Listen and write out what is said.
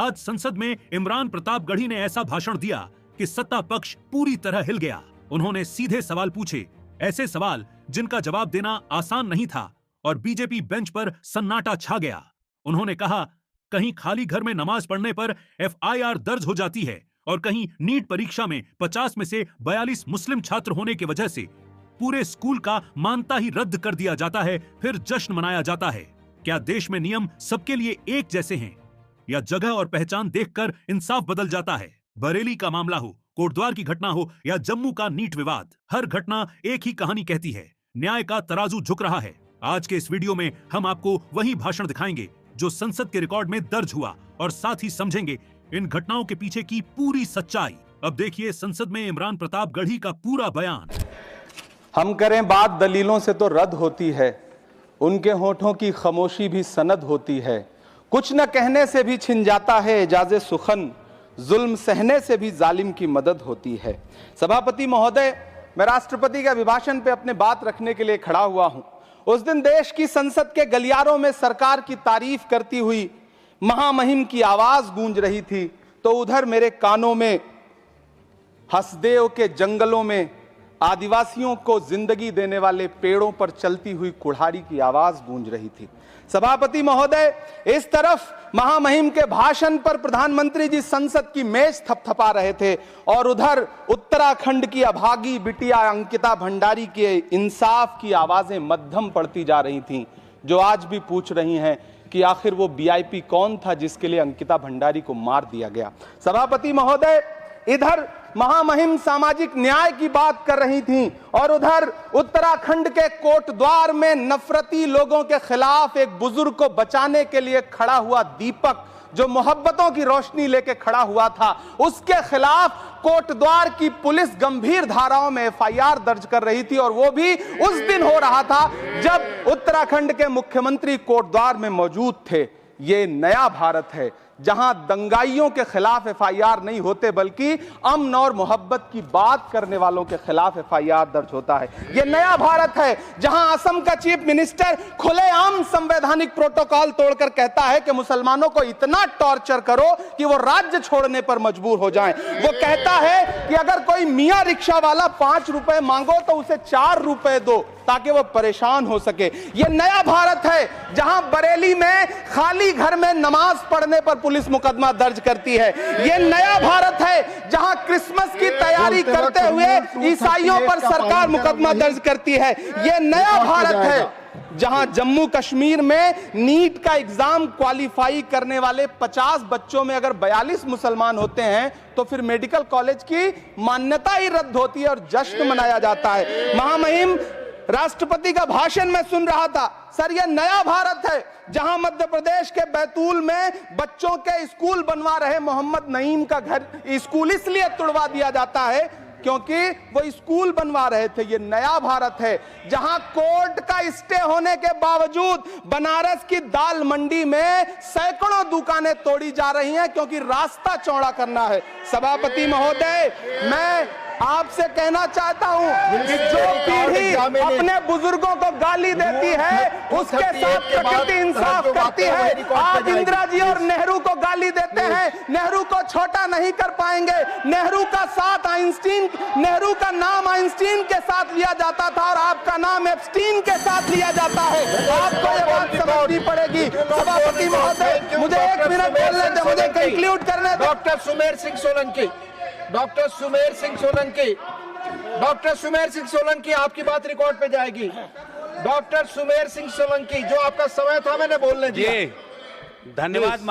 आज संसद में इमरान प्रतापगढ़ी ने ऐसा भाषण दिया कि सत्ता पक्ष पूरी तरह हिल गया। उन्होंने सीधे सवाल पूछे, ऐसे सवाल जिनका जवाब देना आसान नहीं था, और बीजेपी बेंच पर सन्नाटा छा गया। उन्होंने कहा, कहीं खाली घर में नमाज पढ़ने पर FIR दर्ज हो जाती है और कहीं नीट परीक्षा में 50 में से 42 मुस्लिम छात्र होने की वजह से पूरे स्कूल का मानता ही रद्द कर दिया जाता है, फिर जश्न मनाया जाता है। क्या देश में नियम सबके लिए एक जैसे हैं, या जगह और पहचान देखकर इंसाफ बदल जाता है? बरेली का मामला हो, कोटद्वार की घटना हो या जम्मू का नीट विवाद, हर घटना एक ही कहानी कहती है, न्याय का तराजू झुक रहा है। आज के इस वीडियो में हम आपको वही भाषण दिखाएंगे जो संसद के रिकॉर्ड में दर्ज हुआ, और साथ ही समझेंगे इन घटनाओं के पीछे की पूरी सच्चाई। अब देखिए संसद में इमरान प्रतापगढ़ी का पूरा बयान। हम करें बात दलीलों से तो रद्द होती है, उनके होठों की खामोशी भी सनद होती है। कुछ न कहने से भी छिन जाता है एजाज़े सुखन, जुल्म सहने से भी जालिम की मदद होती है। सभापति महोदय, मैं राष्ट्रपति के अभिभाषण पे अपने बात रखने के लिए खड़ा हुआ हूं। उस दिन देश की संसद के गलियारों में सरकार की तारीफ करती हुई महामहिम की आवाज गूंज रही थी, तो उधर मेरे कानों में हसदेव के जंगलों में आदिवासियों को जिंदगी देने वाले पेड़ों पर चलती हुई कुल्हाड़ी की आवाज गूंज रही थी। सभापति महोदय, इस तरफ महामहिम के भाषण पर प्रधानमंत्री जी संसद की मेज थपथपा रहे थे, और उधर उत्तराखंड की अभागी बिटिया अंकिता भंडारी के इंसाफ की आवाजें मध्यम पड़ती जा रही थीं, जो आज भी पूछ रही हैं कि आखिर वो VIP कौन था जिसके लिए अंकिता भंडारी को मार दिया गया। सभापति महोदय, इधर महामहिम सामाजिक न्याय की बात कर रही थीं, और उधर उत्तराखंड के कोटद्वार में नफरती लोगों के खिलाफ एक बुजुर्ग को बचाने के लिए खड़ा हुआ दीपक, जो मोहब्बतों की रोशनी लेके खड़ा हुआ था, उसके खिलाफ कोटद्वार की पुलिस गंभीर धाराओं में FIR दर्ज कर रही थी, और वो भी उस दिन हो रहा था जब उत्तराखंड के मुख्यमंत्री कोटद्वार में मौजूद थे। ये नया भारत है जहां दंगाइयों के खिलाफ FIR नहीं होते, बल्कि अमन और मोहब्बत की बात करने वालों के खिलाफ FIR दर्ज होता है। यह नया भारत है जहां असम का चीफ मिनिस्टर खुलेआम संवैधानिक प्रोटोकॉल तोड़कर कहता है कि मुसलमानों को इतना टॉर्चर करो कि वो राज्य छोड़ने पर मजबूर हो जाएं। वो कहता है कि अगर कोई मियां रिक्शा वाला 5 रुपए मांगो तो उसे 4 रुपए दो, ताकि वो परेशान हो सके। यह नया भारत है जहां बरेली में खाली घर में नमाज पढ़ने पर पुलिस मुकदमा दर्ज करती है। यह नया भारत है जहां क्रिसमस की तैयारी करते हुए ईसाइयों पर सरकार मुकदमा दर्ज करती है। यह नया भारत है जहां जम्मू कश्मीर में नीट का एग्जाम क्वालिफाई करने वाले 50 बच्चों में अगर 42 मुसलमान होते हैं तो फिर मेडिकल कॉलेज की मान्यता ही रद्द होती है और जश्न मनाया जाता है। महामहिम राष्ट्रपति का भाषण में सुन रहा था। सर, यह नया भारत है जहां मध्य प्रदेश के बैतूल में बच्चों के स्कूल बनवा रहे मोहम्मद नईम का घर स्कूल इसलिए तुड़वा दिया जाता है क्योंकि वो स्कूल बनवा रहे थे। ये नया भारत है जहां कोर्ट का स्टे होने के बावजूद बनारस की दाल मंडी में सैकड़ों दुकानें तोड़ी जा रही हैं क्योंकि रास्ता चौड़ा करना है। सभापति महोदय, मैं आपसे कहना चाहता हूं कि जो पीढ़ी अपने बुजुर्गों को गाली देती है उसके साथ प्रकृति इंसाफ करती है। आप इंदिरा जी और नेहरू को गाली देते हैं, नेहरू को छोटा नहीं कर पाएंगे। नेहरू का साथ आइंस्टीन, नेहरू का नाम आइंस्टीन के साथ लिया जाता था और आपका नाम एप्स्टीन के साथ लिया जाता है। आपको ये बात समझनी पड़ेगी। सभापति महोदय, मुझे 1 मिनट बोलने दें, मुझे कंक्लूड करने दें। Doctor Sumer Singh Solanki, doctor Sumer Singh Solanki, doctor Sumer Singh Solanki, आपकी बात रिकॉर्ड पे जाएगी। डॉक्टर सुमेर सिंह सोलंकी, जो आपका समय था मैंने बोलने दिया। धन्यवाद।